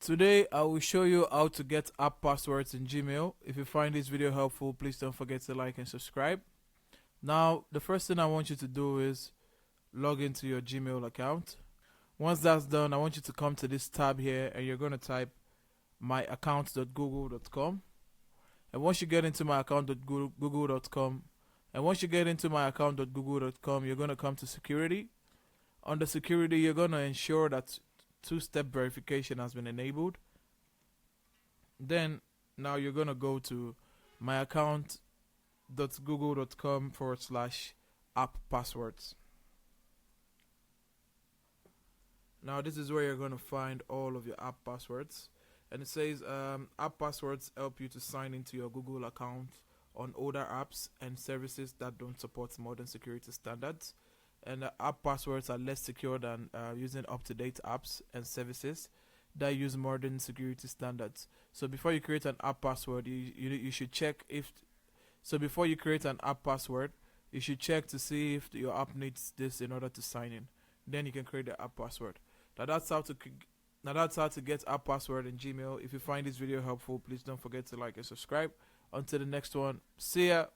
Today I will show you how to get app passwords in Gmail. If you find this video helpful, please don't forget to like and subscribe. Now, the first thing I want you to do is log into your Gmail account. Once that's done, I want you to come to this tab here and you're going to type myaccount.google.com. And once you get into myaccount.google.com, you're going to come to security. Under security, you're going to ensure that two-step verification has been enabled. Then now you're going to go to myaccount.google.com/app passwords. Now this is where you're going to find all of your app passwords, and it says app passwords help you to sign into your Google account on older apps and services that don't support modern security standards. And app passwords are less secure than using up-to-date apps and services that use modern security standards. So before you create an app password, you should check if. So before you create an app password, you should check to see if your app needs this in order to sign in. Then you can create the app password. Now that's how to get app password in Gmail. If you find this video helpful, please don't forget to like and subscribe. Until the next one, see ya.